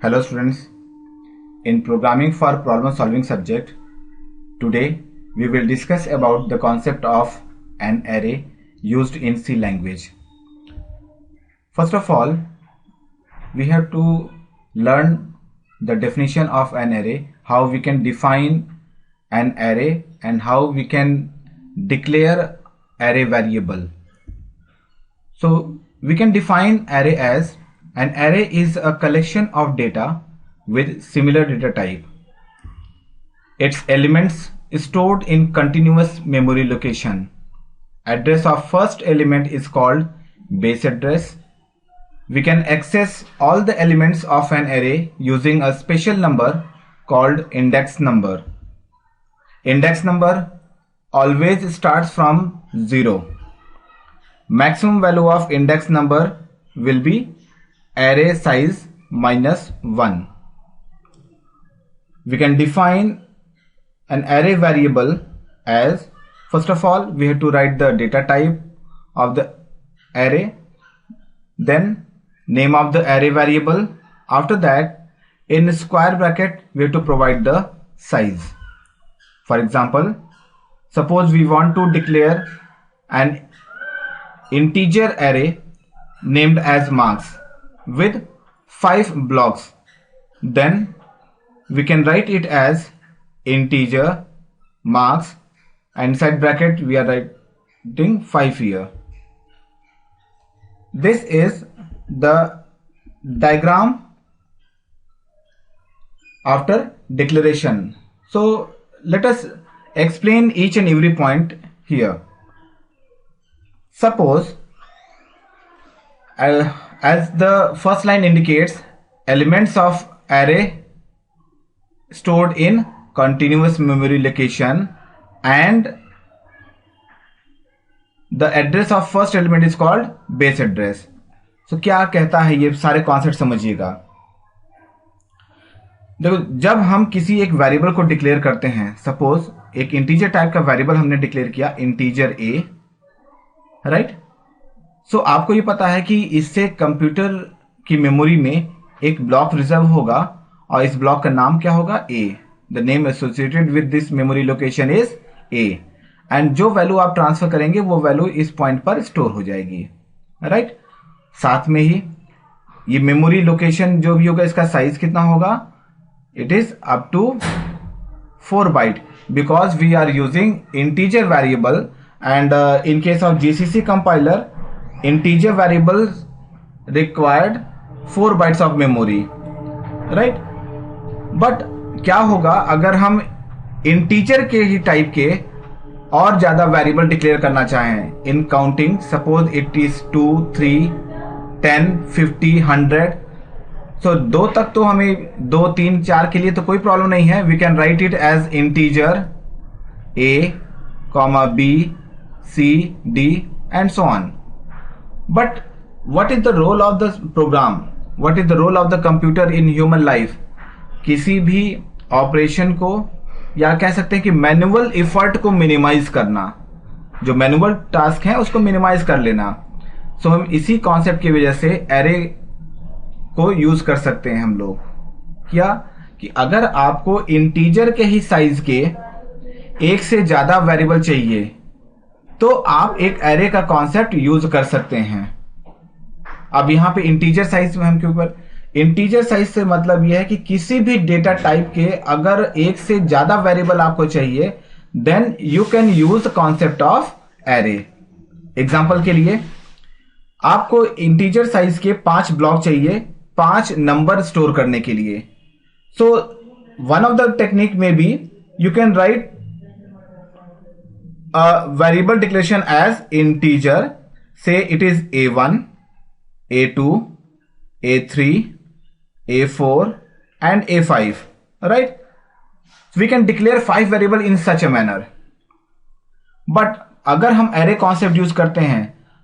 Hello students, in programming for problem solving subject, today we will discuss about the concept of an array used in C language. First of all, we have to learn the definition of an array, how we can define an array and how we can declare array variable. So we can define array as an array is a collection of data with similar data type. Its elements stored in continuous memory location. Address of first element is called base address. We can access all the elements of an array using a special number called index number. Index number always starts from 0. Maximum value of index number will be array size minus 1. We can define an array variable as, first of all, we have to write the data type of the array, then name of the array variable. After that, in square bracket, we have to provide the size. For example, suppose we want to declare an integer array named as marks with 5 blocks, then we can write it as integer marks and inside bracket we are writing 5 here. This is the diagram after declaration. So let us explain each and every point here. Suppose as the first line indicates, elements of array stored in continuous memory location and the address of first element is called base address. So क्या कहता है, ये सारे concept समझिएगा. देखो, जब हम किसी एक वेरिएबल को डिक्लेयर करते हैं, सपोज एक इंटीजर टाइप का वेरिएबल हमने डिक्लेयर किया इंटीजर a, राइट. सो आपको ये पता है कि इससे कंप्यूटर की मेमोरी में एक ब्लॉक रिजर्व होगा और इस ब्लॉक का नाम क्या होगा, a. The name associated with this memory location is a. And जो वैल्यू आप ट्रांसफर करेंगे वो वैल्यू इस पॉइंट पर स्टोर हो जाएगी, राइट. साथ में ही ये मेमोरी लोकेशन जो भी होगा, इसका साइज कितना होगा, it is up to 4 byte because we are using integer variable and in case of GCC compiler integer variables required 4 bytes of memory, right. But क्या होगा अगर हम इंटीजर के ही टाइप के और ज्यादा वेरिएबल डिक्लेयर करना चाहें इन काउंटिंग, सपोज इट इज 2, 3, 10, 50, 100. सो 2 तक तो हमें 2, 3, 4 के लिए तो कोई प्रॉब्लम नहीं है. We can write it as integer a, b, c, d and so on. But what is the role of the program? What is the role of the computer in human life? किसी भी operation को या कह सकते हैं कि manual effort को minimise करना, जो मैनुअल टास्क है उसको मिनिमाइज कर लेना. सो हम इसी कॉन्सेप्ट की वजह से एरे को यूज कर सकते हैं हम लोग. क्या कि अगर आपको इंटीजर के ही साइज के एक से ज्यादा वेरिएबल चाहिए तो आप एक एरे का कॉन्सेप्ट यूज कर सकते हैं. अब यहां पे इंटीजर साइज में हम के ऊपर, इंटीजर साइज से मतलब यह है कि किसी भी डेटा टाइप के अगर एक से ज्यादा वेरिएबल आपको चाहिए then you can use concept of array. Example के लिए आपको इंटीजर साइज के 5 ब्लॉक चाहिए 5 नंबर स्टोर करने के लिए. So one of the technique maybe you can write a variable declaration as integer, say it is a1, a2, a3, a4 and a5, right. So we can declare 5 variable in such a manner. But अगर हम array concept use करते हैं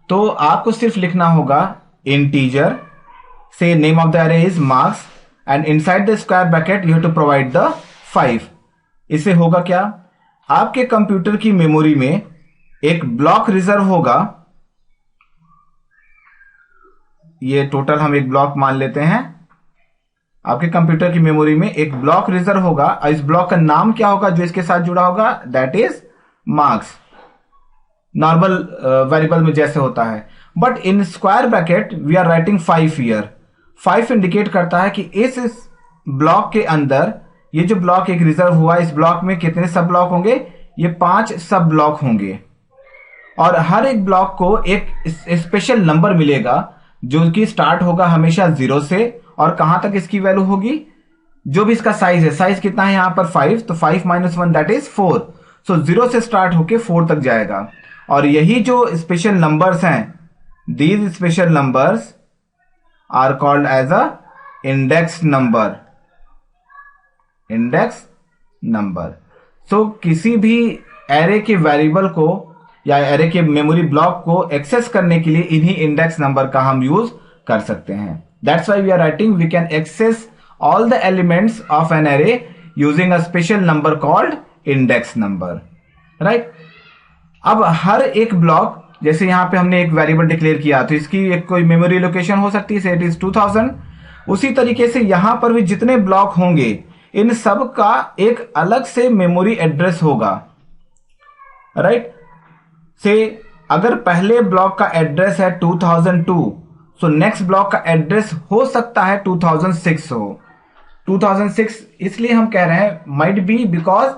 तो आपको सिर्फ लिखना होगा integer, say name of the array is marks and inside the square bracket you have to provide the 5. इससे होगा क्या, आपके कंप्यूटर की मेमोरी में एक ब्लॉक रिजर्व होगा ये टोटल हम एक ब्लॉक मान लेते हैं आपके कंप्यूटर की मेमोरी में एक ब्लॉक रिजर्व होगा और इस ब्लॉक का नाम क्या होगा जो इसके साथ जुड़ा होगा, that is marks. Normal variable में जैसे होता है, but in square bracket we are writing 5 year. 5 indicate करता है कि इस ब्लॉक के अंदर ये जो ब्लॉक एक रिजर्व हुआ, इस ब्लॉक में कितने सब ब्लॉक होंगे, ये 5 सब ब्लॉक होंगे और हर एक ब्लॉक को एक स्पेशल नंबर मिलेगा जो कि स्टार्ट होगा हमेशा 0 से और कहां तक इसकी वैल्यू होगी, जो भी इसका साइज है, साइज कितना है यहां पर 5, तो 5 - 1 दैट इज 4। सो 0 से स्टार्ट होके 4 तक जाएगा और यही जो स्पेशल नंबर्स हैं, these special numbers are called as a index number. Index number. So किसी भी एरे के वेरिएबल को या एरे के मेमोरी ब्लॉक को एक्सेस करने के लिए इन्हीं इंडेक्स नंबर का हम यूज कर सकते हैं। That's why we are writing we can access all the elements of an array using a special number called index number, right. अब हर एक ब्लॉक, जैसे यहां पे हमने एक वेरिएबल डिक्लेयर किया तो इसकी एक कोई मेमोरी लोकेशन हो सकती है, से इट इज 2000। उसी तरीके से यहां पर भी जितने ब्लॉक होंगे इन सब का एक अलग से मेमोरी एड्रेस होगा, राइट। से अगर पहले ब्लॉक का एड्रेस है 2002, सो नेक्स्ट ब्लॉक का एड्रेस हो सकता है 2006 हो। 2006 इसलिए हम कह रहे हैं might be because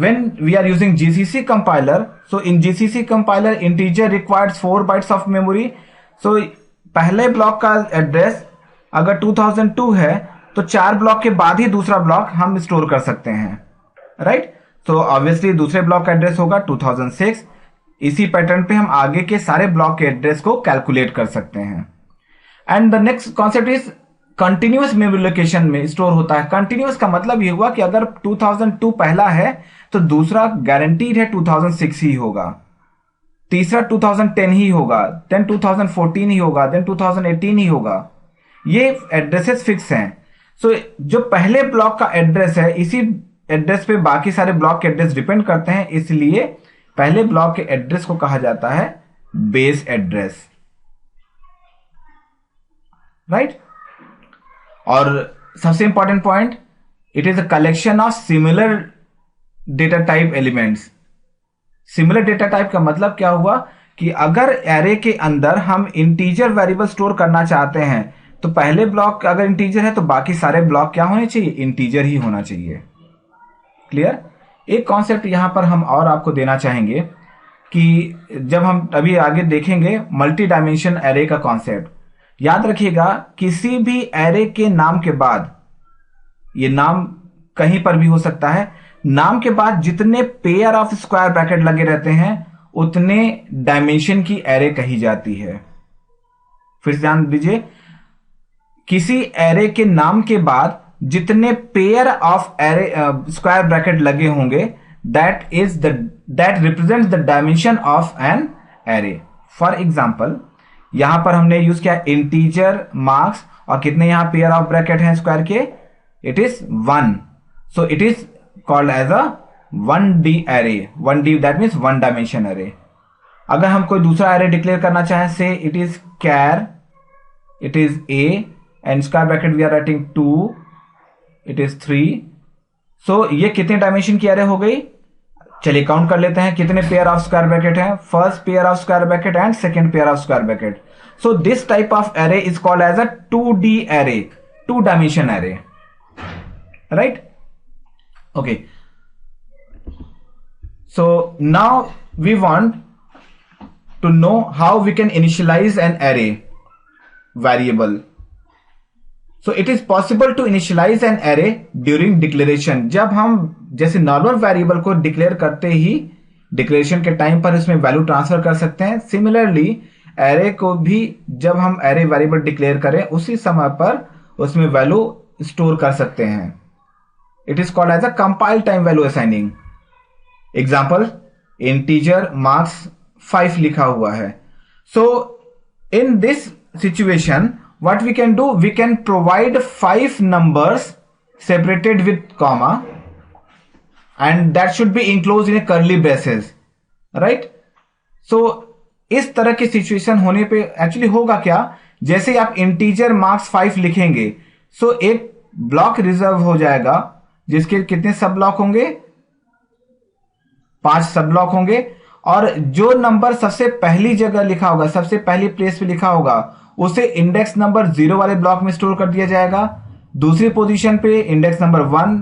when we are using GCC compiler, so in GCC compiler integer requires 4 bytes of memory। so पहले ब्लॉक का एड्रेस अगर 2002 है तो 4 ब्लॉक के बाद ही दूसरा ब्लॉक हम स्टोर कर सकते हैं, राइट। सो ऑब्वियसली दूसरे ब्लॉक का एड्रेस होगा 2006। इसी पैटर्न पे हम आगे के सारे ब्लॉक के एड्रेस को कैलकुलेट कर सकते हैं। And the next concept is continuous memory location में स्टोर होता है। कंटिन्यूअस का मतलब ये हुआ कि अगर 2002 पहला है तो दूसरा गारंटीड है 2006 ही होगा, तीसरा 2010 ही होगा, देन 2014 ही होगा, देन 2018 ही होगा। ये एड्रेसेस फिक्स हैं। सो जो पहले ब्लॉक का एड्रेस है इसी एड्रेस पे बाकी सारे ब्लॉक के एड्रेस डिपेंड करते हैं, इसलिए पहले ब्लॉक के एड्रेस को कहा जाता है बेस एड्रेस, राइट। और सबसे important point, it is a collection of similar data type elements. Similar data type का मतलब क्या हुआ कि अगर एरे के अंदर हम इंटीजर वेरिएबल स्टोर करना चाहते हैं तो पहले ब्लॉक अगर इंटीजर है तो बाकी सारे ब्लॉक क्या होने चाहिए, इंटीजर ही होना चाहिए। क्लियर। एक कॉन्सेप्ट यहां पर हम और आपको देना चाहेंगे कि जब हम अभी आगे देखेंगे मल्टी डायमेंशन एरे का कॉन्सेप्ट, याद रखिएगा किसी भी एरे के नाम के बाद, ये नाम कहीं पर भी हो सकता है, नाम के बाद जितने पेयर ऑफ स्क्वायर ब्रैकेट लगे रहते हैं उतने डायमेंशन की एरे कही जाती है। फिर से ध्यान दीजिए, किसी एरे के नाम के बाद जितने pair of array square bracket लगे होंगे that represents the dimension of an array. For example यहां पर हमने यूज किया इंटीजर मार्क्स और कितने यहां पेयर ऑफ ब्रैकेट हैं स्क्वायर के, it is 1। So it is called as a 1D array. 1D that means 1 dimension array. अगर हम कोई दूसरा एरे डिक्लेयर करना चाहें, say it is char, it is A and square bracket we are writing 2, it is 3। So ये कितने dimension की array हो गई, चलिए काउंट कर लेते हैं कितने पेयर ऑफ स्क्वायर ब्रैकेट हैं, first pair of square bracket and second pair of square bracket. So this type of array is called as a 2D array, 2 dimension array, right. Okay, so now we want to know how we can initialize an array variable. So it is possible to initialize an array during declaration. जब हम जैसे normal variable को declare करते ही declaration के time पर इसमें value transfer कर सकते हैं, सिमिलरली एरे को भी जब हम एरे वेरिएबल डिक्लेयर करें उसी समय पर उसमें वैल्यू स्टोर कर सकते हैं। It is called as a compile time value assigning. Example, integer marks 5 लिखा हुआ है। So in this situation what we can do, we can provide 5 numbers separated with comma and that should be enclosed in a curly braces, right? So इस तरह की situation होने पे actually होगा क्या, जैसे आप इंटीजर मार्क्स 5 लिखेंगे, सो एक ब्लॉक रिजर्व हो जाएगा जिसके कितने सब ब्लॉक होंगे, 5 सब ब्लॉक होंगे, और जो नंबर सबसे पहली जगह लिखा होगा, सबसे पहली प्लेस पे लिखा होगा, उसे इंडेक्स नंबर 0 वाले ब्लॉक में स्टोर कर दिया जाएगा। दूसरी पोजीशन पे index number 1,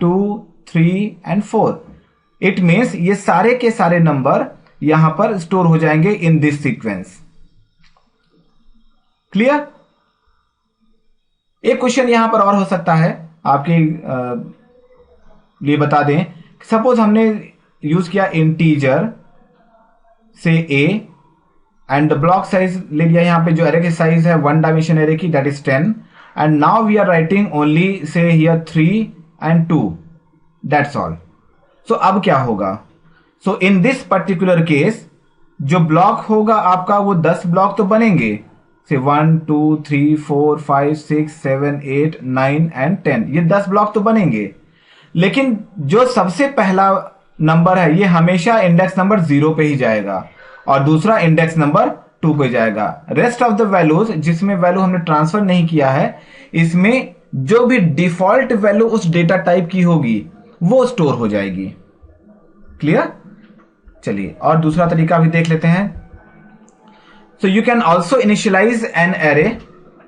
2, 3 and 4। It means ये सारे के सारे नंबर यहां पर स्टोर हो जाएंगे इन दिस सीक्वेंस। क्लियर? एक क्वेश्चन यहां पर और हो सकता है, आपके लिए बता दें। सपोज हमने यूज किया इंटीजर से A and the block size ले लिया, यहां पे जो एरे की साइज है 1 डायमेंशन एरे की, that is 10, and now we are writing only say here 3 and 2, that's all. So अब क्या होगा? So in this particular case जो ब्लॉक होगा आपका वो 10 ब्लॉक तो बनेंगे, से 1, 2, 3, 4, 5, 6, 7, 8, 9 एंड 10, ये 10 ब्लॉक तो बनेंगे। लेकिन जो सबसे पहला नंबर है ये हमेशा इंडेक्स नंबर 0 पे ही जाएगा और दूसरा इंडेक्स नंबर 2 पे जाएगा। रेस्ट ऑफ द वैल्यूज जिसमें वैल्यू हमने ट्रांसफर नहीं किया है, इसमें जो भी डिफॉल्ट वैल्यू उस डेटा टाइप की होगी वो स्टोर हो जाएगी। क्लियर? चलिए और दूसरा तरीका भी देख लेते हैं। So you can also initialize an array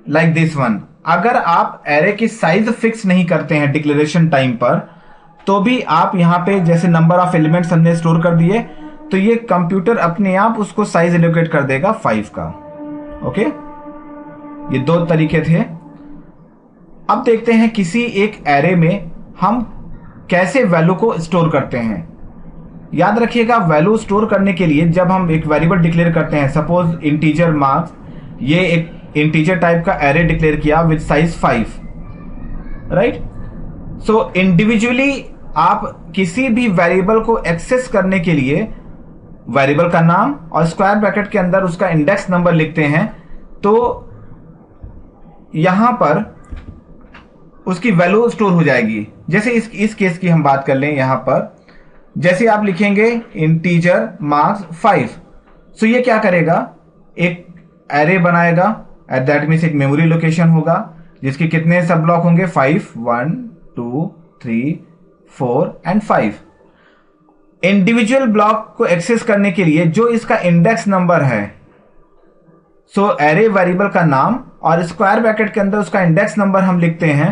like this one. अगर आप एरे की साइज फिक्स नहीं करते हैं डिक्लेरेशन टाइम पर, तो भी आप यहां पे जैसे नंबर ऑफ एलिमेंट्स हमने स्टोर कर दिए, तो ये कंप्यूटर अपने आप उसको साइज एलोकेट कर देगा 5 का। ओके, ये 2 तरीके थे। अब देखते हैं किसी एक एरे में हम कैसे वैल्यू को स्टोर करते हैं। याद रखिएगा, वैल्यू स्टोर करने के लिए जब हम एक वेरिएबल डिक्लेयर करते हैं, सपोज इंटीजर मार्क्स, ये एक इंटीजर टाइप का एरे डिक्लेयर किया with size 5, right? So individually आप किसी भी वेरिएबल को एक्सेस करने के लिए वेरिएबल का नाम और स्क्वायर ब्रैकेट के अंदर उसका इंडेक्स नंबर लिखते हैं, तो यहां पर उसकी वैल्यू स्टोर हो जाएगी। जैसे इस केस की हम बात कर लें, यहां पर जैसे आप लिखेंगे इंटीजर मार्क्स 5, सो ये क्या करेगा, एक एरे बनाएगा, एट दैट मीन्स एक मेमोरी लोकेशन होगा जिसके कितने सब ब्लॉक होंगे, 5, 1, 2, 3, 4 एंड 5। इंडिविजुअल ब्लॉक को एक्सेस करने के लिए जो इसका इंडेक्स नंबर है, सो एरे वेरिएबल का नाम और स्क्वायर ब्रैकेट के अंदर उसका इंडेक्स नंबर हम लिखते हैं,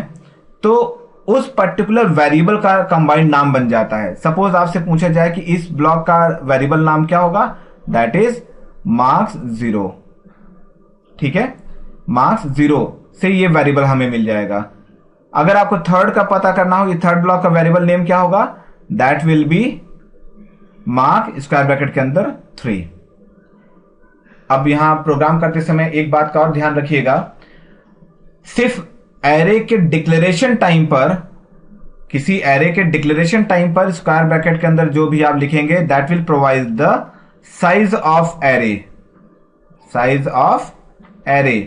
तो उस पर्टिकुलर वेरिएबल का कंबाइंड नाम बन जाता है। सपोज आपसे पूछा जाए कि इस ब्लॉक का वेरिएबल नाम क्या होगा, दैट इज मार्क्स 0। ठीक है, मार्क्स 0 से ये वेरिएबल हमें मिल जाएगा। अगर आपको थर्ड का पता करना हो, ये थर्ड ब्लॉक का वेरिएबल नेम क्या होगा, that will be mark square bracket के अंदर 3। अब यहां प्रोग्राम करते समय एक बात का और ध्यान रखिएगा, सिर्फ एरे के डिक्लेरेशन टाइम पर, किसी एरे के डिक्लेरेशन टाइम पर स्क्वायर ब्रैकेट के अंदर जो भी आप लिखेंगे, that will provide the size of array, size of array,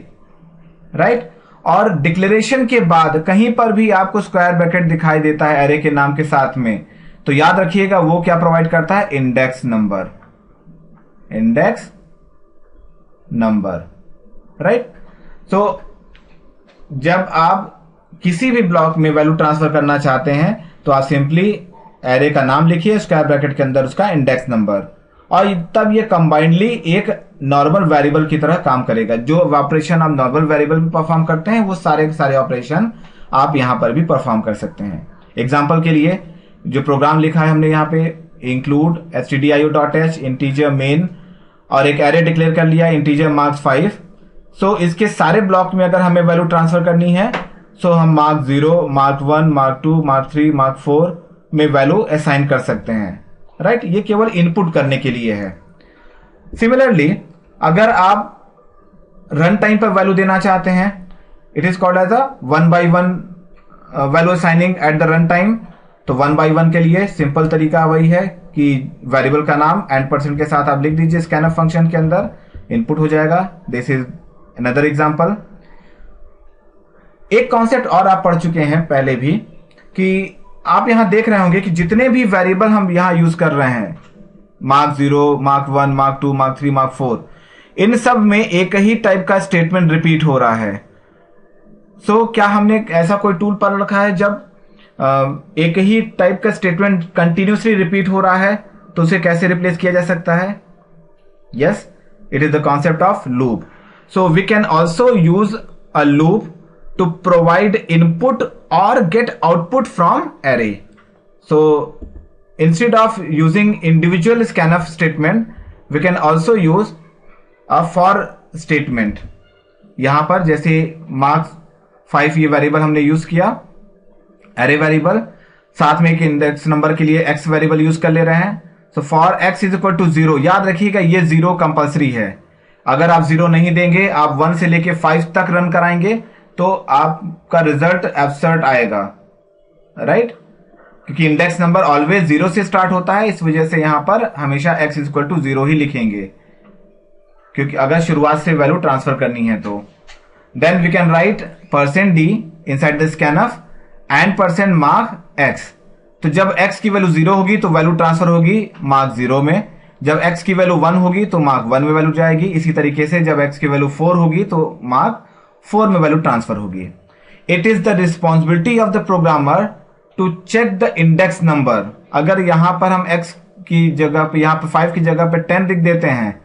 right? और डिक्लेरेशन के बाद कहीं पर भी आपको स्क्वायर ब्रैकेट दिखाई देता है एरे के नाम के साथ में, तो याद रखिएगा वो क्या प्रोवाइड करता है, index number, index number, right? So जब आप किसी भी ब्लॉक में वैल्यू ट्रांसफर करना चाहते हैं, तो आप सिंपली एरे का नाम लिखिए, स्क्वायर ब्रैकेट के अंदर उसका इंडेक्स नंबर, और तब ये कंबाइंडली एक नॉर्मल वेरिएबल की तरह काम करेगा। जो ऑपरेशन आप नॉर्मल वेरिएबल में परफॉर्म करते हैं, वो सारे के सारे ऑपरेशन आप यहां पर भी परफॉर्म कर सकते हैं। एग्जांपल के लिए जो प्रोग्राम लिखा है हमने यहाँ पे, इंक्लूड stdio.h इंटीजर मेन, और एक एरे डिक्लेयर कर लिया इंटीजर मार्क्स 5। सो इसके सारे ब्लॉक में अगर हमें वैल्यू ट्रांसफर करनी है, सो हम mark 0, mark 1, mark 2, mark 3, mark 4 में वैल्यू असाइन कर सकते हैं, राइट? ये केवल इनपुट करने के लिए है। सिमिलरली अगर आप रन टाइम पर वैल्यू देना चाहते हैं, it is called as a 1 by 1 value assigning at the run time. तो 1 by 1 के लिए सिंपल तरीका वही है कि वेरिएबल का नाम % के साथ आप लिख दीजिए स्कैनफ फंक्शन के अंदर, इनपुट हो जाएगा। This is another example. एक कॉन्सेप्ट और आप पढ़ चुके हैं पहले भी, कि आप यहां देख रहे होंगे कि जितने भी वेरिएबल हम यहां यूज कर रहे हैं, mark 0, mark 1, mark 2, mark 3, mark 4, इन सब में एक ही टाइप का स्टेटमेंट रिपीट हो रहा है। सो क्या हमने ऐसा कोई टूल पढ़ रखा है जब एक ही टाइप का स्टेटमेंट कंटिन्यूसली रिपीट हो रहा है तो उसे कैसे रिप्लेस किया जा सकता है? Yes, it is the concept of loop. So we can also use a loop to provide input और get output from array. So instead of using individual scanf statement, we can also use a for statement. यहां पर जैसे marks 5 ये variable हमने use किया, array variable, साथ में एक इंडेक्स नंबर के लिए x वेरिएबल यूज कर ले रहे हैं. So for x is equal to 0. याद रखिएगा ये 0 कंपल्सरी है. अगर आप 0 नहीं देंगे, आप 1 से लेके 5 तक रन कराएंगे तो आपका रिजल्ट एब्सर्ड आएगा, राइट? क्योंकि इंडेक्स नंबर ऑलवेज 0 से स्टार्ट होता है, इस वजह से यहां पर हमेशा x इज इक्वल टू 0 ही लिखेंगे, क्योंकि अगर शुरुआत से वैल्यू ट्रांसफर करनी है तो. Then we can write %d inside the scanf and %mark x. तो जब x की वैल्यू 0 होगी तो वैल्यू ट्रांसफर होगी मार्क 0 में, जब x की वैल्यू 1 होगी तो मार्क 1 में वैल्यू जाएगी. इसी तरीके से जब x की वैल्यू 4 होगी तो मार्क 4 में वैल्यू ट्रांसफर होगी. It is the responsibility of the programmer to check the index number. अगर यहां पर हम x की जगह पे, यहां पर 5 की जगह पे 10 लिख देते हैं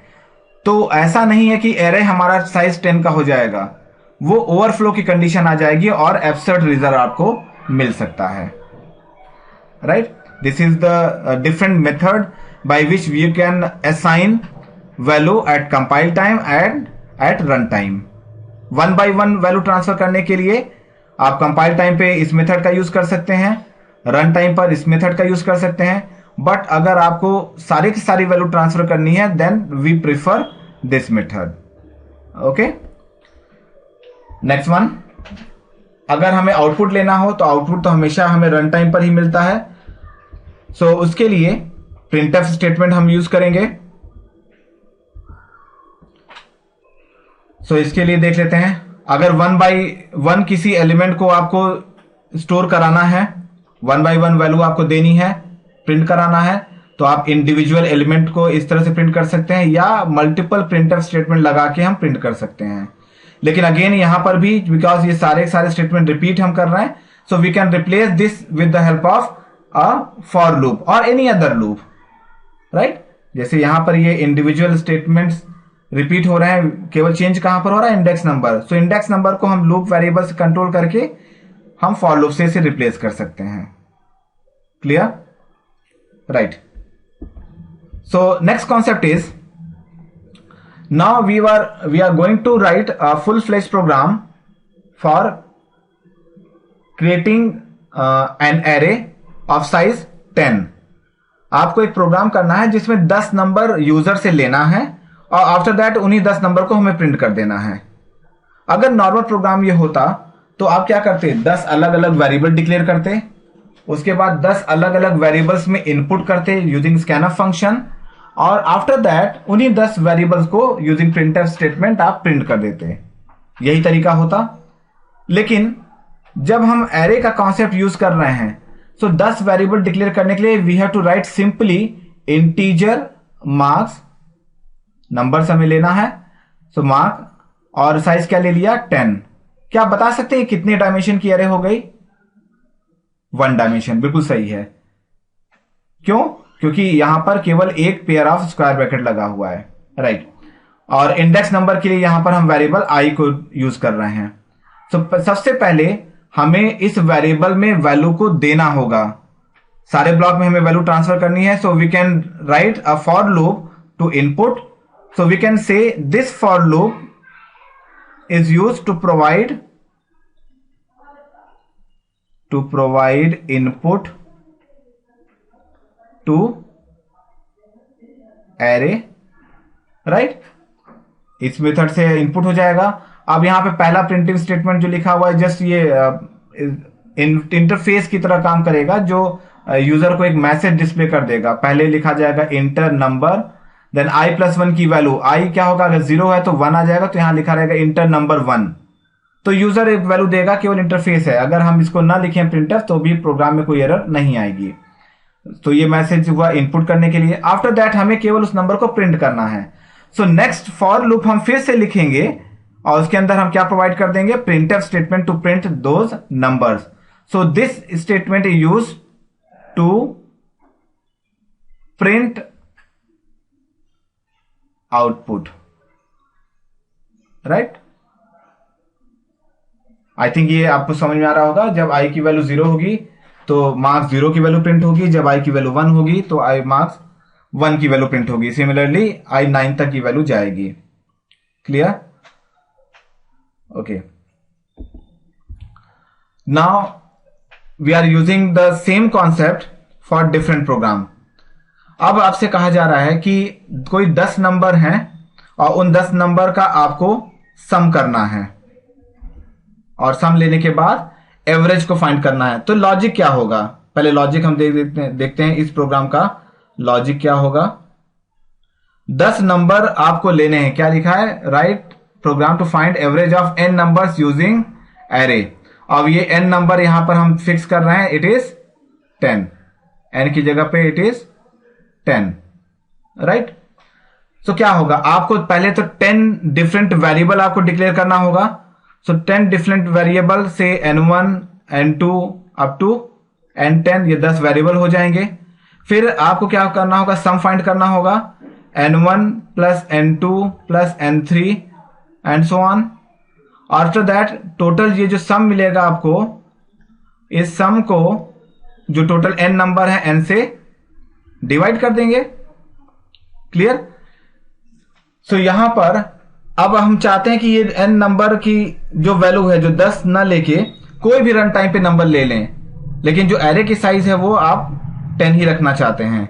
तो ऐसा नहीं है कि एरे हमारा साइज 10 का हो जाएगा, वो ओवरफ्लो की कंडीशन आ जाएगी और एब्सर्ड रिजल्ट आपको मिल सकता है, right? This is the different method by which we can assign value at compile time and at run time. 1 by 1 value transfer करने के लिए आप कंपाइल टाइम पे इस मेथड का यूज कर सकते हैं, रन टाइम पर इस मेथड का यूज कर सकते हैं. बट अगर आपको सारी की सारी वैल्यू ट्रांसफर करनी है then we prefer this method. Okay, next one. अगर हमें आउटपुट लेना हो तो आउटपुट तो हमेशा हमें रन टाइम पर ही मिलता है. सो उसके लिए printf स्टेटमेंट हम यूज करेंगे. सो इसके लिए देख लेते हैं. अगर 1 by 1 किसी एलिमेंट को आपको स्टोर कराना है, 1 by 1 वैल्यू आपको देनी है, प्रिंट कराना है, तो आप इंडिविजुअल एलिमेंट को इस तरह से प्रिंट कर सकते हैं या मल्टीपल प्रिंटफ स्टेटमेंट लगा के हम प्रिंट कर सकते हैं. लेकिन अगेन यहां पर भी बिकॉज ये सारे स्टेटमेंट रिपीट हम कर रहे हैं, so we can replace this with the help of a for loop और एनी अदर लूप, राइट? जैसे यहां पर ये इंडिविजुअल स्टेटमेंट्स रिपीट हो रहे हैं, केवल चेंज कहां पर हो रहा है? Index number. So index number को हम लूप वेरिएबल से कंट्रोल करके हम फॉर लूप से इसे रिप्लेस कर सकते हैं. Clear? Right. So next concept is, now we are going to write a full-fledged program for creating an array of size 10. आपको एक प्रोग्राम करना है जिसमें 10 नंबर यूजर से लेना है और आफ्टर दैट उन्हीं 10 नंबर को हमें प्रिंट कर देना है. अगर नॉर्मल प्रोग्राम ये होता तो आप क्या करते? 10 अलग अलग वेरिएबल डिक्लेयर करते, उसके बाद 10 अलग अलग वेरिएबल्स में इनपुट करते यूजिंग स्कैनफ फंक्शन, और आफ्टर दैट उन्हीं 10 वेरिएबल्स को यूजिंग प्रिंटफ स्टेटमेंट आप प्रिंट कर देते. यही तरीका होता. लेकिन जब हम एरे का कॉन्सेप्ट यूज कर रहे हैं, सो 10 वेरिएबल डिक्लेयर करने के लिए we have to write simply integer marks, numbers हमें लेना है, सो मार्क, और साइज क्या ले लिया? 10. क्या आप बता सकते हैं कितने डायमेंशन की एरे हो गई? 1 डायमेंशन. बिल्कुल सही है. क्यों? क्योंकि यहां पर केवल एक पेयर ऑफ स्क्वायर ब्रैकेट लगा हुआ है, राइट? और इंडेक्स नंबर के लिए यहां पर हम वेरिएबल आई को यूज कर रहे हैं. तो सबसे पहले हमें इस वेरिएबल में वैल्यू को देना होगा. सारे ब्लॉक में हमें वैल्यू ट्रांसफर करनी है. So we can write a for loop to input. So we can say this for loop is use to provide input to array, right? इस मेथड से इनपुट हो जाएगा. अब यहां पे पहला प्रिंटिंग स्टेटमेंट जो लिखा हुआ है जस्ट ये इंटरफेस की तरह काम करेगा, जो यूजर को एक मैसेज डिस्प्ले कर देगा. पहले लिखा जाएगा इंटर नंबर, देन i+1 की वैल्यू, i क्या होगा? अगर 0 है तो 1 आ जाएगा, तो यहां लिखा रहेगा इंटर नंबर 1. तो यूजर एक वैल्यू देगा, केवल इंटरफेस है. अगर हम इसको ना लिखें प्रिंटफ तो भी प्रोग्राम में कोई एरर नहीं आएगी. तो ये मैसेज हुआ इनपुट करने के लिए. आफ्टर दैट हमें केवल उस नंबर को प्रिंट करना है. सो नेक्स्ट फॉर लूप हम फिर से लिखेंगे और उसके अंदर हम क्या प्रोवाइड कर देंगे, printf statement to print those numbers. So this statement is use to print output. Right, I think ये आपको समझ में आ रहा होगा. जब आई की वैल्यू 0 होगी तो मार्क्स 0 की वैल्यू प्रिंट होगी, जब आई की वैल्यू 1 होगी तो आई मार्क्स 1 की वैल्यू प्रिंट होगी. सिमिलरली आई 9 तक की वैल्यू जाएगी. Clear? Okay, now we are using the same concept for different program. अब आपसे कहा जा रहा है कि कोई 10 नंबर हैं और उन 10 नंबर का आपको सम करना है और सम लेने के बाद एवरेज को फाइंड करना है. तो लॉजिक क्या होगा, पहले लॉजिक हम देखते हैं इस प्रोग्राम का लॉजिक क्या होगा. 10 नंबर आपको लेने हैं. क्या लिखा है, write program to find average of n numbers using array. अब ये n नंबर यहां पर हम फिक्स कर रहे हैं, इट इज 10. n की जगह पे इट इज 10. राइट, सो क्या होगा, आपको पहले तो 10 डिफरेंट वेरिएबल आपको डिक्लेयर करना होगा. सो 10 डिफरेंट वेरिएबल से n1 n2 up to n10, ये 10 वेरिएबल हो जाएंगे. फिर आपको क्या करना होगा, सम फाइंड करना होगा, n1 plus n2 plus n3 and so on. After that total ये जो सम मिलेगा आपको, इस सम को जो टोटल n नंबर है n से डिवाइड कर देंगे. क्लियर? सो यहां पर अब हम चाहते हैं कि ये n नंबर की जो वैल्यू है, जो 10 ना लेके कोई भी रन टाइम पे नंबर ले लें, लेकिन जो एरे की साइज है वो आप 10 ही रखना चाहते हैं.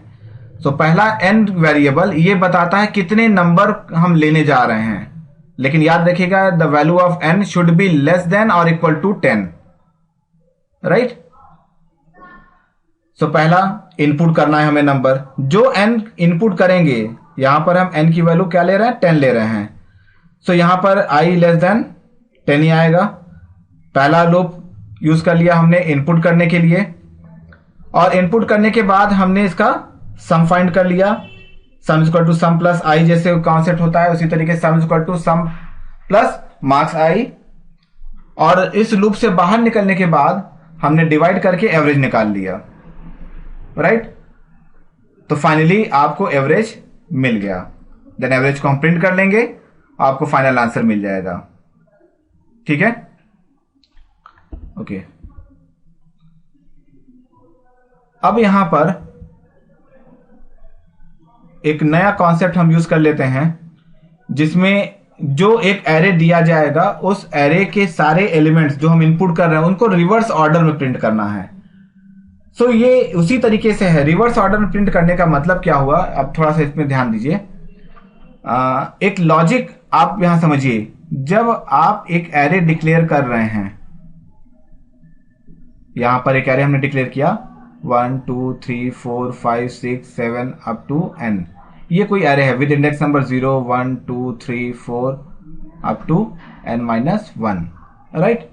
सो पहला n वेरिएबल ये बताता है कितने नंबर हम लेने जा रहे हैं, लेकिन याद रखिएगा the value of n should be less than और इक्वल टू 10. राइट, सो पहला इनपुट करना है हमें नंबर. जो n इनपुट करेंगे, यहां पर हम n की वैल्यू क्या ले रहे हैं, 10 ले रहे हैं. सो यहां पर i लेस देन 10 ही आएगा. पहला लूप यूज कर लिया हमने इनपुट करने के लिए, और इनपुट करने के बाद हमने इसका सम फाइंड कर लिया. Sum is equal to sum plus i, जैसे कॉन्सेप्ट होता है उसी तरीके sum is equal to sum plus marks i. और इस लूप से बाहर निकलने के बाद हमने डिवाइड करके एवरेज निकाल लिया. राइट, तो फाइनली आपको एवरेज मिल गया. देन एवरेज को हम प्रिंट कर लेंगे, आपको फाइनल आंसर मिल जाएगा. ठीक है, ओके. अब यहां पर एक नया कॉन्सेप्ट हम यूज कर लेते हैं, जिसमें जो एक एरे दिया जाएगा, उस एरे के सारे एलिमेंट्स जो हम इनपुट कर रहे हैं उनको रिवर्स ऑर्डर में प्रिंट करना है. सो ये उसी तरीके से है. रिवर्स ऑर्डर में प्रिंट करने का मतलब क्या हुआ, अब थोड़ा सा इसमें ध्यान दीजिए. एक लॉजिक आप यहां समझिए. जब आप एक एरे डिक्लेयर कर रहे हैं, यहां पर एक एरे हमने डिक्लेयर किया 1 2 3 4 5 6 7 अप टू n. ये कोई एरे है with index number 0 1 2 3 4 up to n-1. Right,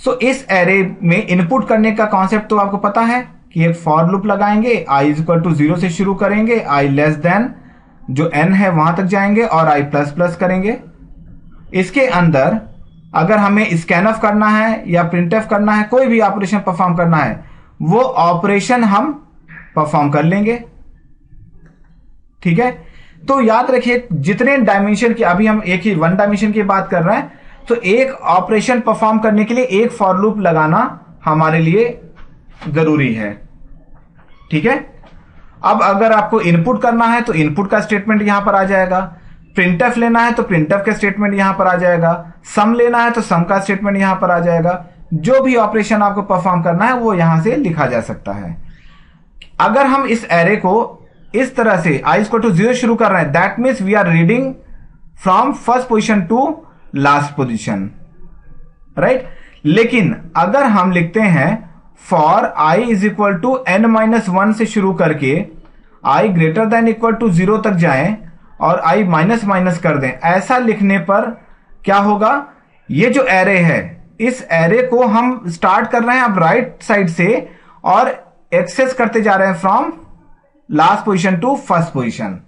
so इस एरे में इनपुट करने का कॉन्सेप्ट तो आपको पता है कि एक फॉर लूप लगाएंगे, i इज इक्वल टू 0 से शुरू करेंगे, i लेस देन जो n है वहां तक जाएंगे और i प्लस प्लस करेंगे. इसके अंदर अगर हमें स्कैनफ करना है या प्रिंटफ करना है, कोई भी ऑपरेशन परफॉर्म करना है, वो ऑपरेशन हम परफॉर्म कर लेंगे. ठीक है, तो याद रखिए जितने डायमेंशन की, अभी हम एक ही 1 डायमेंशन की बात कर रहे हैं, तो एक ऑपरेशन परफॉर्म करने के लिए एक फॉर लूप लगाना हमारे लिए जरूरी है. ठीक है, अब अगर आपको इनपुट करना है तो इनपुट का स्टेटमेंट यहां पर आ जाएगा, प्रिंटफ लेना है तो प्रिंटफ का स्टेटमेंट यहां पर आ जाएगा, सम लेना है तो सम का स्टेटमेंट यहां पर आ जाएगा. जो भी ऑपरेशन आपको परफॉर्म करना है वो यहां से लिखा जा सकता है. अगर हम इस एरे को इस तरह से i इक्वल टू 0 शुरू कर रहे हैं, that means we are reading from first position to last position. Right, लेकिन अगर हम लिखते हैं for i is equal to n-1 से शुरू करके i greater than equal to 0 तक जाएं और i माइनस माइनस कर दें, ऐसा लिखने पर क्या होगा, ये जो एरे है, इस एरे को हम स्टार्ट कर रहे हैं अब राइट साइड से और एक्सेस करते जा रहे हैं from last position to first position.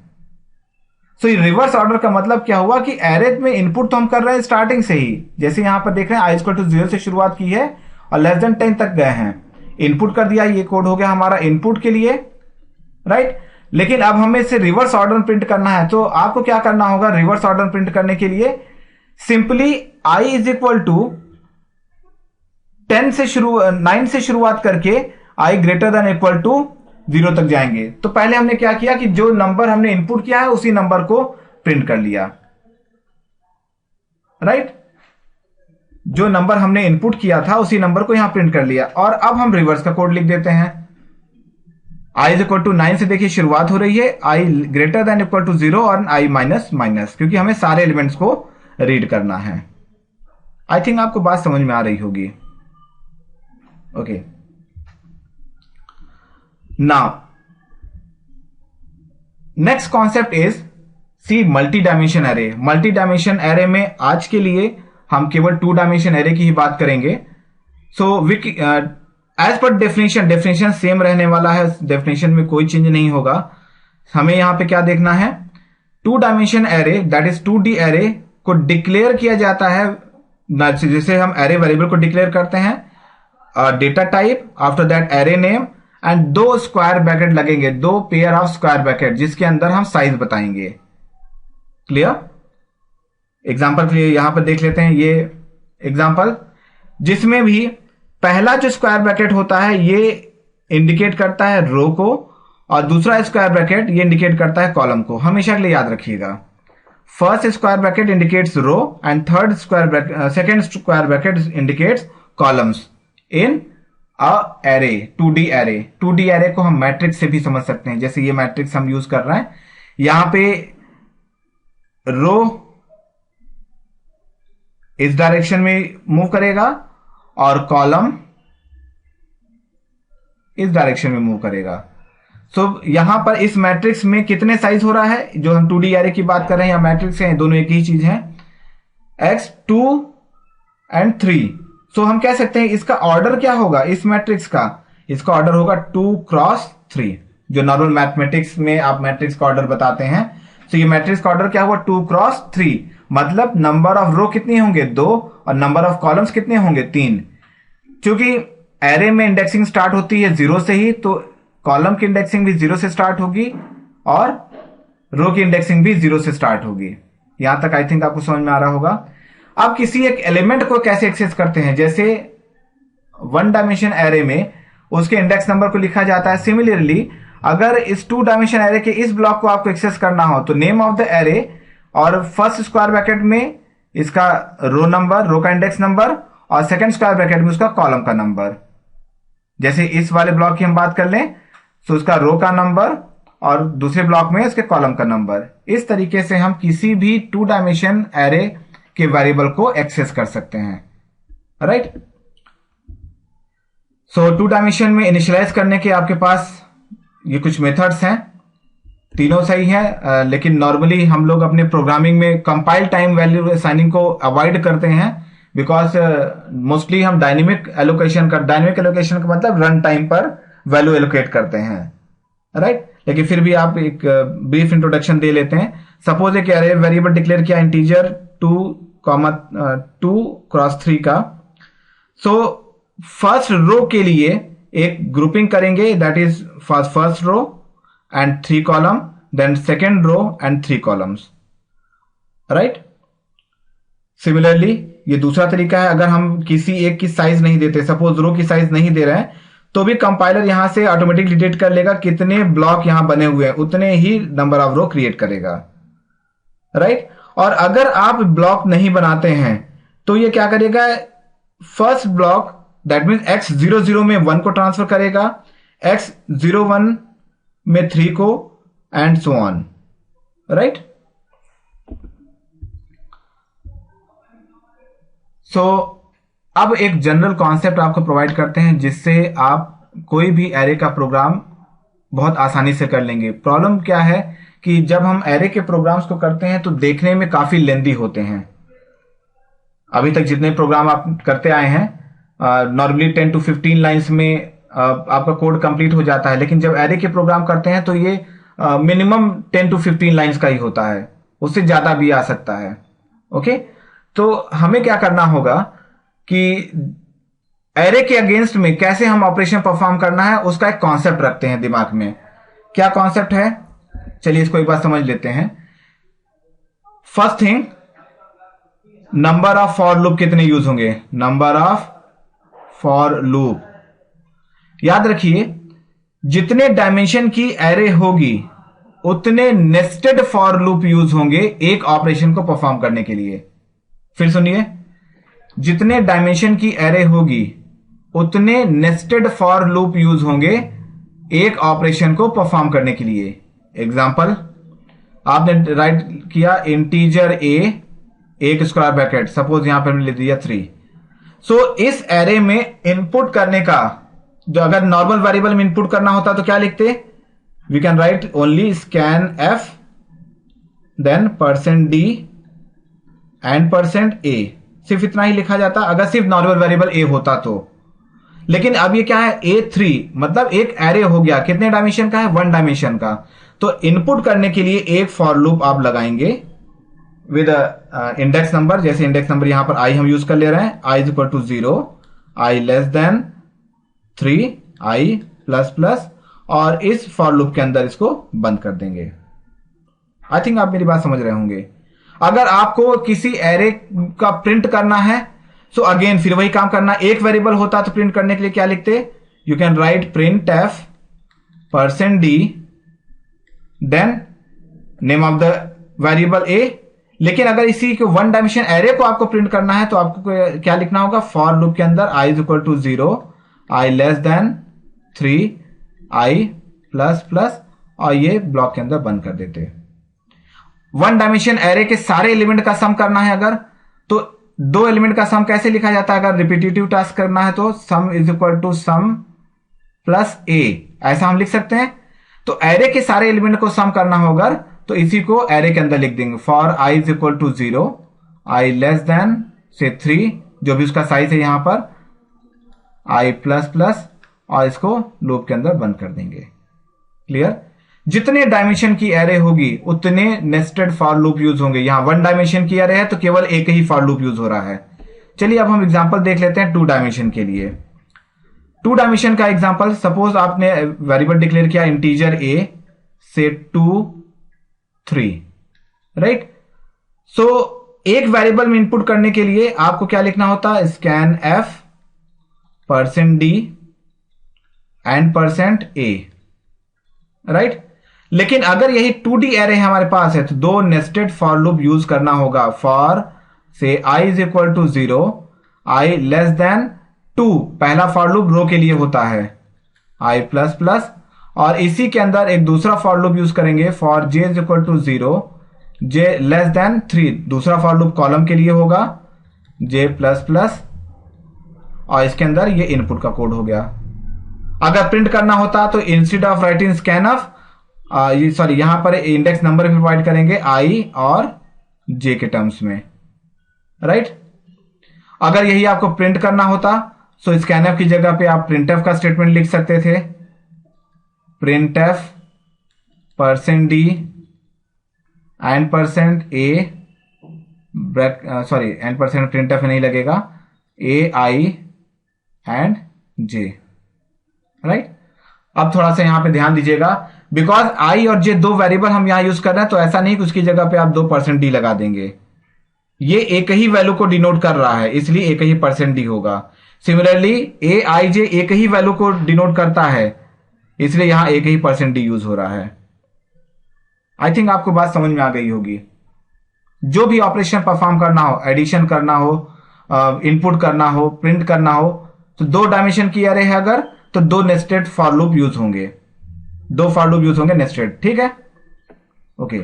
So reverse order का मतलब क्या हुआ कि एरे में इनपुट तो हम कर रहे हैं स्टार्टिंग से ही, जैसे यहां पर देख रहे हैं i=0 से शुरुआत की है और 10 तक गए हैं, इनपुट कर दिया, ये कोड हो गया हमारा इनपुट के लिए, राइट। लेकिन अब हमें इसे रिवर्स ऑर्डर प्रिंट करना है, तो आपको क्या करना होगा रिवर्स ऑर्डर प्रिंट करने के लिए, सिंपली i=9 से शुरुआत करके i 0 तक जाएंगे। तो पहले हमने क्या किया कि जो नंबर हमने इनपुट किया है उसी नंबर को प्रिंट कर लिया, राइट। जो नंबर हमने इनपुट किया था उसी नंबर को यहां प्रिंट कर लिया। और अब हम रिवर्स का कोड लिख देते हैं। i=9 से देखिए शुरुआत हो रही है, i>0 और i-, क्योंकि हमें सारे एलिमेंट्स को रीड करना है। आई थिंक आपको बात समझ में आ रही होगी। Okay, now next concept is C multi dimension array. Multi dimension array में आज के लिए हम केवल 2 डायमेंशन एरे की ही बात करेंगे। So as per definition same रहने वाला है, डेफिनेशन में कोई चेंज नहीं होगा। हमें यहां पे क्या देखना है, 2 dimension array that is 2D array को डिक्लेयर किया जाता है, जैसे हम एरे वेरिएबल को डिक्लेयर करते हैं, data type, after that array name and 2 square bracket लगेंगे, 2 पेयर ऑफ स्क्वायर ब्रैकेट, जिसके अंदर हम साइज बताएंगे। क्लियर? एग्जांपल के लिए यहां पर देख लेते हैं ये एग्जांपल, जिसमें भी पहला जो स्क्वायर ब्रैकेट होता है ये इंडिकेट करता है रो को, और दूसरा स्क्वायर ब्रैकेट ये इंडिकेट करता है कॉलम को। हमेशा के लिए याद रखिएगा, first square bracket indicates row and second square bracket indicates columns in a array, 2D array. 2D array को हम मैट्रिक्स से भी समझ सकते हैं, जैसे ये मैट्रिक्स हम यूज कर रहे हैं, यहां पे रो इस डायरेक्शन में मूव करेगा और कॉलम इस डायरेक्शन में मूव करेगा। सो यहां पर इस मैट्रिक्स में कितने साइज हो रहा है, जो हम 2D एरे की बात कर रहे हैं या मैट्रिक्स है, दोनों एक ही चीज है, x 2 and 3। सो हम कह सकते हैं इसका ऑर्डर क्या होगा इस मैट्रिक्स का, इसका ऑर्डर होगा 2 क्रॉस 3, जो नॉर्मल मैथमेटिक्स में आप मैट्रिक्स का ऑर्डर बताते हैं। सो ये मैट्रिक्स का ऑर्डर क्या हुआ 2 क्रॉस 3, मतलब नंबर ऑफ रो कितने होंगे 2 और नंबर ऑफ कॉलम्स कितने होंगे 3। क्योंकि एरे में इंडेक्सिंग स्टार्ट होती है 0 से ही, तो कॉलम की इंडेक्सिंग भी 0 से स्टार्ट होगी और रो की इंडेक्सिंग भी 0 से स्टार्ट होगी। यहां तक आई थिंक आपको समझ में आ रहा होगा। अब किसी एक एलिमेंट को कैसे एक्सेस करते हैं, जैसे 1 डायमेंशन एरे में उसके इंडेक्स नंबर को लिखा जाता है। सिमिलरली अगर इस 2 डायमेंशन एरे के इस ब्लॉक को आपको एक्सेस करना हो तो नेम ऑफ द एरे और फर्स्ट स्क्वायर ब्रैकेट में इसका रो नंबर, रो का इंडेक्स नंबर, और सेकंड स्क्वायर ब्रैकेट में उसका कॉलम का नंबर। जैसे इस वाले ब्लॉक की हम बात कर लें तो उसका रो का नंबर और दूसरे ब्लॉक में उसके कॉलम का नंबर। इस तरीके से हम किसी भी 2 डायमेंशन एरे के वेरिएबल को एक्सेस कर सकते हैं, राइट। सो 2 डायमेंशन में इनिशियलाइज करने के आपके पास ये कुछ मेथड्स हैं, तीनों सही है, लेकिन नॉर्मली हम लोग अपने प्रोग्रामिंग में कंपाइल टाइम वैल्यू असाइनिंग को अवॉइड करते हैं, बिकॉज मोस्टली हम डायनेमिक एलोकेशन का मतलब रन टाइम पर वैल्यू एलोकेट करते हैं, राइट। लेकिन फिर भी आप एक ब्रीफ इंट्रोडक्शन दे लेते हैं। सपोज एक एरे वेरिएबल डिक्लेयर किया इंटीजर 2 क्रॉस 3 का। सो फर्स्ट रो के लिए एक ग्रुपिंग करेंगे, that is first row and 3 column, then second row and 3 columns, right? Similarly ये दूसरा तरीका है, अगर हम किसी एक की साइज नहीं देते, सपोज रो की साइज नहीं दे रहे हैं, तो भी कंपाइलर यहां से ऑटोमेटिक डिटेक्ट कर लेगा कितने ब्लॉक यहां बने हुए हैं, उतने ही नंबर ऑफ रो क्रिएट करेगा, राइट। और अगर आप ब्लॉक नहीं बनाते हैं तो ये क्या करेगा, first block that mean x00 में 1 को ट्रांसफर करेगा, x01 में 3 को, एंड सो ऑन, राइट। सो अब एक जनरल कॉन्सेप्ट आपको प्रोवाइड करते हैं जिससे आप कोई भी एरे का प्रोग्राम बहुत आसानी से कर लेंगे। प्रॉब्लम क्या है कि जब हम एरे के प्रोग्राम्स को करते हैं तो देखने में काफी लेंदी होते हैं। अभी तक जितने प्रोग्राम आप करते आए हैं नॉर्मली 10 to 15 लाइंस में आपका कोड कंप्लीट हो जाता है, लेकिन जब एरे के प्रोग्राम करते हैं तो ये मिनिमम 10 to 15 लाइंस का ही होता है, उससे ज्यादा भी आ सकता है। ओके, तो हमें क्या करना होगा कि एरे के अगेंस्ट में कैसे हम ऑपरेशन परफॉर्म करना है उसका एक कॉन्सेप्ट रखते हैं दिमाग में। क्या कॉन्सेप्ट है, चलिए इसको एक बार समझ लेते हैं। First thing, number of for loop कितने यूज होंगे, नंबर ऑफ फॉर लूप। याद रखिए, जितने डायमेंशन की एरे होगी उतने नेस्टेड फॉर लूप यूज होंगे एक ऑपरेशन को परफॉर्म करने के लिए। फिर सुनिए, जितने डायमेंशन की एरे होगी उतने नेस्टेड फॉर लूप यूज होंगे एक ऑपरेशन को परफॉर्म करने के लिए। एग्जांपल, आपने राइट किया इंटीजर ए, एक स्क्वायर ब्रैकेट, सपोज यहां पर हमने लिख दिया 3। सो इस एरे में इनपुट करने का, जो अगर नॉर्मल वेरिएबल में इनपुट करना होता तो क्या लिखते, we can write only scanf then %d and %a, सिर्फ इतना ही लिखा जाता अगर सिर्फ नॉर्मल वेरिएबल a होता तो। लेकिन अब ये क्या है, A3, मतलब एक एरे हो गया, कितने डायमेंशन का है, 1 डायमेंशन का। तो इनपुट करने के लिए एक फॉर लूप आप लगाएंगे विद इंडेक्स नंबर, जैसे इंडेक्स नंबर यहां पर i हम यूज कर ले रहे हैं, i = 0, i <3, i++, और इस फॉर लूप के अंदर इसको बंद कर देंगे। आई थिंक आप मेरी बात समझ रहे होंगे। अगर आपको किसी एरे का प्रिंट करना है, सो अगेन फिर वही काम करना, एक वेरिएबल होता तो प्रिंट करने के लिए क्या लिखते, you can write printf %d then name of the variable a। लेकिन अगर इसी को 1 डायमेंशन एरे को आपको प्रिंट करना है तो आपको क्या लिखना होगा, फॉर लूप के अंदर i = 0, i <3, i++, और ये ब्लॉक के अंदर बंद कर देते। 1 डायमेंशन एरे के सारे एलिमेंट का सम करना है अगर, तो 2 एलिमेंट का सम कैसे लिखा जाता है, अगर रिपीटेटिव टास्क करना है तो सम = सम प्लस a, ऐसा हम लिख सकते हैं। तो एरे के सारे एलिमेंट को सम करना होगा तो इसी को एरे के अंदर लिख देंगे, फॉर i = 0, i <3, जो भी उसका साइज है यहां पर, i++, और इसको लूप के अंदर बंद कर देंगे। क्लियर, जितने डायमेंशन की एरे होगी उतने नेस्टेड फॉर लूप यूज होंगे। यहां 1 डायमेंशन की एरे है तो केवल एक ही फॉर लूप यूज हो रहा है। चलिए अब हम एग्जांपल देख लेते हैं 2 डायमेंशन के लिए। 2 डायमेंशन का एग्जांपल, सपोज आपने वेरिएबल डिक्लेयर किया इंटीजर a से 2, 3, राइट। सो एक वेरिएबल में इनपुट करने के लिए आपको क्या लिखना होता है, scan f %d and %a, right. लेकिन अगर यही 2D एरे हमारे पास है तो 2 नेस्टेड फॉर लूप यूज करना होगा। फॉर से i = 0, i <2, पहला फॉर लूप रो के लिए होता है, i++, और इसी के अंदर एक दूसरा फॉर लूप यूज करेंगे, फॉर j = 0, j <3, दूसरा फॉर लूप कॉलम के लिए होगा, j++, और इसके अंदर ये इनपुट का कोड हो गया। अगर प्रिंट करना होता तो instead of writing scan of, यहां पर इंडेक्स नंबर भी प्रोवाइड करेंगे i और j के टर्म्स में, राइट। अगर यही आपको प्रिंट करना होता सो स्कैनफ की जगह पे आप printf का स्टेटमेंट लिख सकते थे, printf %d and %a, and %printf नहीं लगेगा, a, i and j, right. अब थोड़ा सा यहां पे ध्यान दीजिएगा, बिकॉज i और j 2 वेरिएबल हम यहां यूज कर रहे हैं, तो ऐसा नहीं कि उसकी जगह पे आप 2 %d लगा देंगे। ये एक ही वैल्यू को डिनोट कर रहा है, इसलिए एक ही %d होगा। सिमिलरली a, i, j एक ही वैल्यू को डिनोट करता है, इसलिए यहां एक ही %d यूज हो रहा है। आई थिंक आपको बात समझ में आ गई होगी। जो भी ऑपरेशन परफॉर्म करना हो, एडिशन करना हो, इनपुट करना हो, प्रिंट करना हो, तो 2 डायमेंशन की एरे है अगर, तो 2 नेस्टेड फॉर लूप यूज होंगे, 2 फॉर लूप यूज होंगे नेस्टेड, ठीक है। ओके,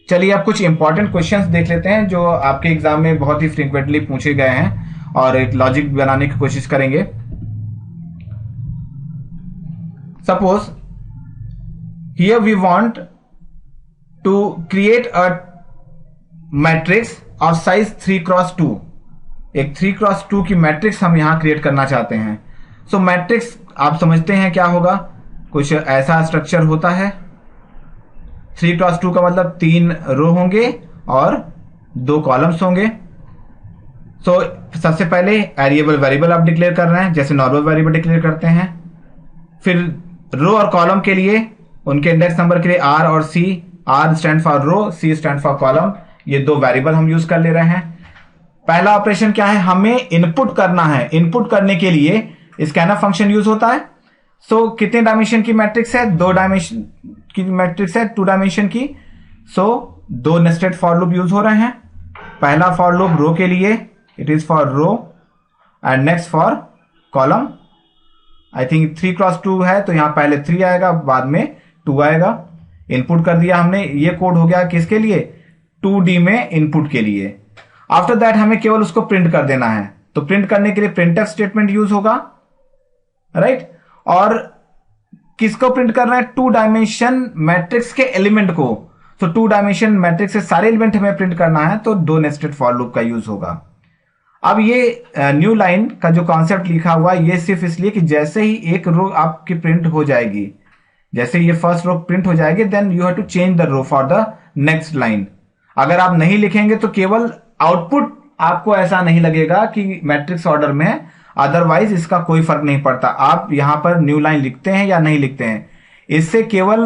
चलिए अब कुछ इंपॉर्टेंट क्वेश्चंस देख लेते हैं जो आपके एग्जाम में बहुत ही फ्रीक्वेंटली पूछे गए हैं, और एक लॉजिक बनाने की कोशिश करेंगे। Suppose here we want to create a matrix of size 3x2, एक 3x2 की मैट्रिक्स हम यहां क्रिएट करना चाहते हैं। सो मैट्रिक्स आप समझते हैं क्या होगा, कुछ ऐसा स्ट्रक्चर होता है, 3x2 का मतलब 3 रो होंगे और 2 कॉलम्स होंगे। सो सबसे पहले वेरिएबल वेरिएबल आप डिक्लेयर कर रहे हैं, जैसे नॉर्मल वेरिएबल डिक्लेयर करते हैं। फिर रो और कॉलम के लिए उनके इंडेक्स नंबर के लिए आर और C, R stand for row, C stand for column, ये 2 वेरिएबल हम यूज कर ले रहे हैं। पहला ऑपरेशन क्या है, हमें इनपुट करना है। इनपुट करने के लिए स्कैनफ फंक्शन यूज होता है। सो कितने डायमेंशन की मैट्रिक्स है, 2 डायमेंशन की मैट्रिक्स है, 2 डायमेंशन की। So 2 nested for loop use हो रहे हैं। पहला फॉर लूप रो के लिए, it is for row, and next for column. I think 3x2 है तो यहां पहले 3 आएगा, बाद में 2 आएगा। इनपुट कर दिया हमने, ये कोड हो गया किसके लिए, 2D में इनपुट के लिए। आफ्टर दैट हमें केवल उसको प्रिंट कर देना है, तो प्रिंट करने के लिए प्रिंटफ स्टेटमेंट यूज होगा, राइट। और किसको प्रिंट करना है, 2 डायमेंशन मैट्रिक्स के एलिमेंट को। तो 2 डायमेंशन मैट्रिक्स से सारे एलिमेंट हमें प्रिंट करना है, तो 2 नेस्टेड फॉर लूप का यूज होगा। अब ये न्यू लाइन का जो कॉन्सेप्ट लिखा हुआ ये सिर्फ इसलिए कि जैसे ही एक रो आपकी प्रिंट हो जाएगी, जैसे ये फर्स्ट रो प्रिंट हो जाएगी, then you have to change the row for the next line. अगर आप नहीं लिखेंगे तो केवल आउटपुट आपको ऐसा नहीं लगेगा कि मैट्रिक्स ऑर्डर में है, अदरवाइज इसका कोई फर्क नहीं पड़ता आप यहां पर न्यू लाइन लिखते हैं या नहीं लिखते हैं। इससे केवल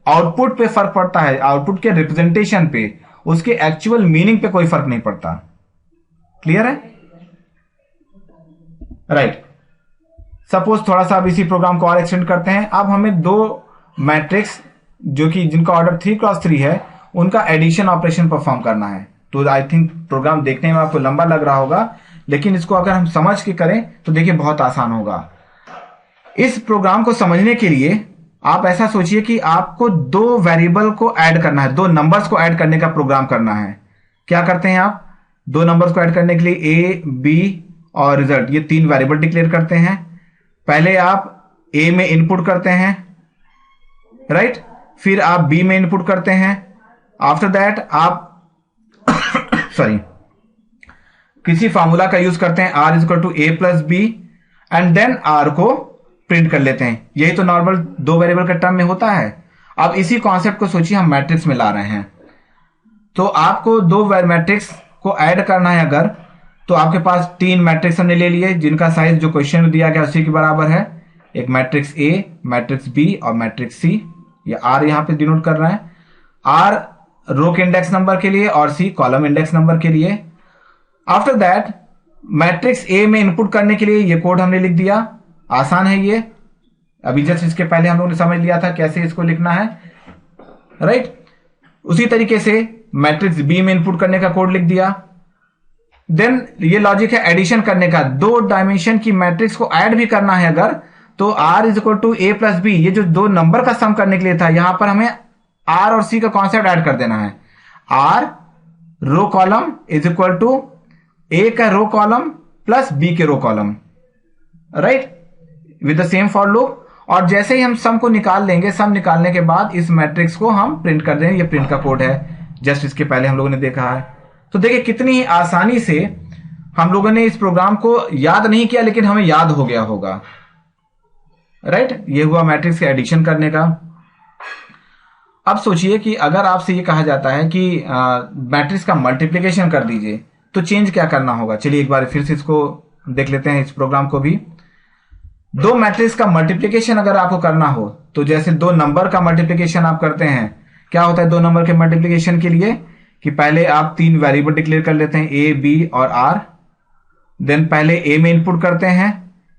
आउटपुट पे फर्क पड़ता है, आउटपुट के रिप्रेजेंटेशन पे, उसके एक्चुअल मीनिंग पे कोई फर्क नहीं पड़ता। क्लियर है, राइट। सपोज थोड़ा सा अब इसी प्रोग्राम को और एक्सटेंड करते हैं। अब हमें 2 मैट्रिक्स जो कि जिनका ऑर्डर 3x3 है, उनका एडिशन ऑपरेशन परफॉर्म करना है। तो आई थिंक प्रोग्राम देखने में आपको लंबा लग रहा होगा, लेकिन इसको अगर हम समझ के करें तो देखिए बहुत आसान होगा। इस प्रोग्राम को समझने के लिए आप ऐसा सोचिए कि आपको 2 वेरिएबल को ऐड करना है, 2 नंबर्स को ऐड करने का प्रोग्राम करना है। क्या करते हैं आप, 2 नंबर्स को ऐड करने के लिए ए, बी और रिजल्ट, ये 3 वेरिएबल डिक्लेयर करते हैं। पहले आप ए में इनपुट करते हैं, राइट, फिर आप बी में इनपुट करते हैं। आफ्टर दैट आप किसी फार्मूला का यूज करते हैं, r is equal to a plus b, and then r को प्रिंट कर लेते हैं। यही तो नॉर्मल 2 वेरिएबल के टर्म में होता है। अब इसी कॉन्सेप्ट को सोचिए हम मैट्रिक्स में ला रहे हैं। तो आपको 2 मैट्रिक्स को ऐड करना है अगर, तो आपके पास 3 मैट्रिक्स हमने ले लिए जिनका साइज जो क्वेश्चन में दिया गया उसी के बराबर है। एक मैट्रिक्स ए, मैट्रिक्स बी और मैट्रिक्स सी। ये आर यहां पे डिनोट कर रहा है, आर रो के इंडेक्स नंबर के लिए और सी कॉलम इंडेक्स नंबर के लिए। आफ्टर दैट मैट्रिक्स ए में इनपुट करने के लिए ये कोड हमने लिख दिया, आसान है ये। अभी जस्ट इसके पहले हम लोगों ने समझ लिया था कैसे इसको लिखना है, राइट। उसी तरीके से मैट्रिक्स बी में इनपुट करने का कोड लिख दिया। देन ये लॉजिक है एडिशन करने का, 2 डायमेंशन की मैट्रिक्स को ऐड भी करना है अगर, तो r is equal to a plus b, ये जो 2 नंबर का सम करने के लिए था, यहां पर हमें आर और सी का कॉन्सेप्ट ऐड कर देना है। R row column is equal to A का रो कॉलम प्लस बी के row column, right, with the same for loop. और जैसे ही हम सम को निकाल लेंगे, सम निकालने के बाद इस मैट्रिक्स को हम प्रिंट कर देंगे। ये प्रिंट का कोड है, जस्ट इसके पहले हम लोगों ने देखा है। तो देखिए कितनी ही आसानी से हम लोगों ने इस प्रोग्राम को याद नहीं किया, लेकिन हमें याद हो गया होगा, राइट। ये हुआ मैट्रिक्स के एडिशन करने का। अब सोचिए कि अगर आपसे ये कहा जाता है कि मैट्रिक्स का मल्टीप्लिकेशन कर दीजिए, तो चेंज क्या करना होगा। चलिए एक बार फिर से इसको देख लेते हैं, इस प्रोग्राम को भी। 2 मैट्रिक्स का मल्टीप्लिकेशन अगर आपको करना हो, तो जैसे 2 नंबर का मल्टीप्लिकेशन आप करते हैं, क्या होता है 2 नंबर के मल्टीप्लिकेशन के लिए कि पहले आप 3 वेरिएबल डिक्लेयर कर लेते हैं, ए, बी और आर। देन पहले ए में इनपुट करते हैं,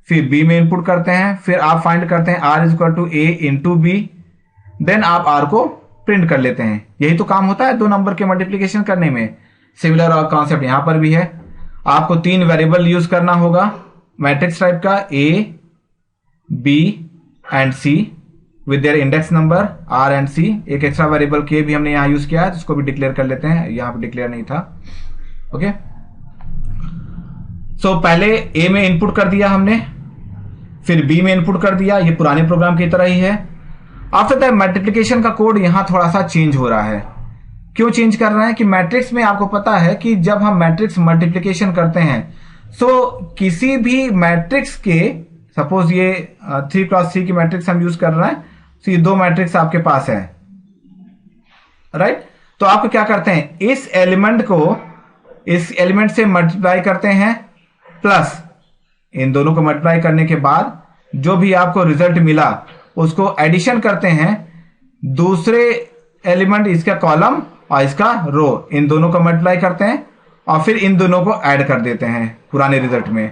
फिर बी में इनपुट करते हैं, फिर आप फाइंड करते हैं r is equal to a into b, then आप आर को प्रिंट कर लेते हैं। यही तो काम होता है 2 नंबर के मल्टीप्लिकेशन करने में। सिमिलर और कॉन्सेप्ट यहां पर भी है। आपको 3 वेरिएबल यूज करना होगा मैट्रिक्स टाइप का, A, B and C with their index number R and C. एक एक्स्ट्रा वेरिएबल के भी हमने यहां यूज किया है, जिसको भी डिक्लेयर कर लेते हैं, यहां पे डिक्लेयर नहीं था। ओके, सो पहले ए में इनपुट कर दिया हमने, फिर बी में इनपुट कर दिया, ये पुराने प्रोग्राम की तरह ही है। आफ्टर दैट मल्टीप्लिकेशन का कोड यहां थोड़ा सा चेंज हो रहा है। क्यों चेंज कर रहे हैं कि मैट्रिक्स में आपको पता है कि जब हम मैट्रिक्स मल्टीप्लिकेशन करते हैं, सो किसी भी मैट्रिक्स के, सपोज ये 3x3 की मैट्रिक्स हम यूज कर रहे हैं, तो ये 2 मैट्रिक्स आपके पास है, राइट। तो आप क्या करते हैं, इस एलिमेंट को इस एलिमेंट से मल्टीप्लाई करते हैं, प्लस इन दोनों को मल्टीप्लाई करने के बाद जो भी आपको रिजल्ट मिला उसको एडिशन करते हैं, दूसरे एलिमेंट इसका कॉलम और इसका रो, इन दोनों को मल्टीप्लाई करते हैं और फिर इन दोनों को ऐड कर देते हैं पुराने रिजल्ट में।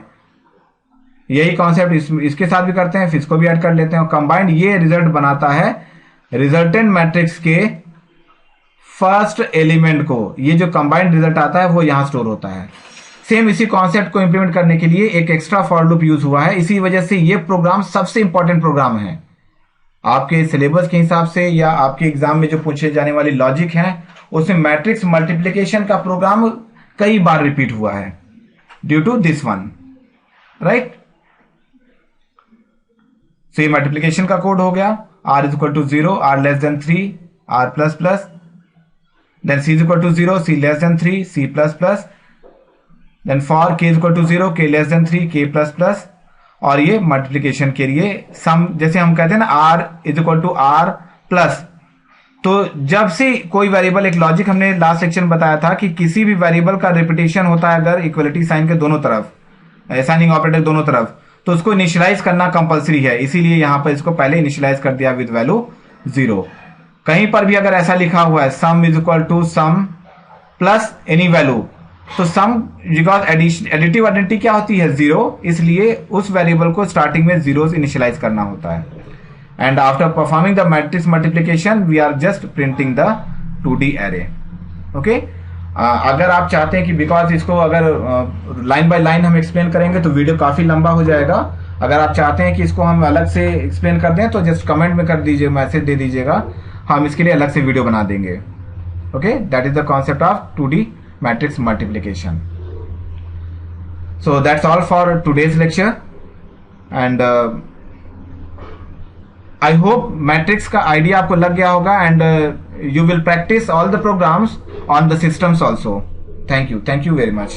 यही कॉन्सेप्ट इसके साथ भी करते हैं, फिर इसको भी ऐड कर लेते हैं और कंबाइंड ये रिजल्ट बनाता है रिजल्टेंट मैट्रिक्स के फर्स्ट एलिमेंट को। ये जो कंबाइंड रिजल्ट आता है वो यहां स्टोर होता है। सेम इसी कॉन्सेप्ट को इंप्लीमेंट करने के लिए एक एक्स्ट्रा फॉर लूप यूज हुआ है। इसी वजह से ये प्रोग्राम सबसे इंपॉर्टेंट प्रोग्राम है आपके सिलेबस के हिसाब से, या आपके एग्जाम में जो पूछे जाने वाली लॉजिक है उसमें मैट्रिक्स मल्टीप्लिकेशन का प्रोग्राम कई बार रिपीट हुआ है due to this one, right. So ये मल्टीप्लिकेशन का कोड हो गया, r is equal to 0, r less than 3, r plus plus, then c is equal to 0, c less than 3, c plus plus, then for k is equal to 0, k less than 3, k plus plus, और ये multiplication के लिए सम, जैसे हम कहते हैं ना r is equal to r plus. तो जब से कोई वेरिएबल, एक लॉजिक हमने लास्ट सेक्शन बताया था कि किसी भी वेरिएबल का रिपीटेशन होता है अगर इक्वलिटी साइन के दोनों तरफ, असाइनिंग ऑपरेटर दोनों तरफ, तो उसको इनिशियलाइज करना कंपलसरी है। इसीलिए यहां पर इसको पहले इनिशियलाइज कर दिया विद वैल्यू 0। कहीं पर भी अगर ऐसा लिखा हुआ है sum is equal to sum plus any value, तो सम, बिकॉज एडिटिव आइडेंटिटी क्या होती है 0, इसलिए उस वेरिएबल को स्टार्टिंग में जीरोस इनिशियलाइज करना होता है। And after performing the matrix multiplication we are just printing the 2D array. Okay, अगर आप चाहते हैं कि, बिकॉज इसको अगर लाइन बाय लाइन हम एक्सप्लेन करेंगे तो वीडियो काफी लंबा हो जाएगा, अगर आप चाहते हैं कि इसको हम अलग से एक्सप्लेन कर दें तो जस्ट कमेंट में कर दीजिए, मैसेज दे दीजिएगा, हम इसके लिए अलग से वीडियो बना देंगे। Okay, that is the concept of 2D matrix multiplication. So that's all for today's lecture, and I hope matrix का आइडिया आपको लग गया होगा, and you will practice all the programs on the systems also. Thank you very much.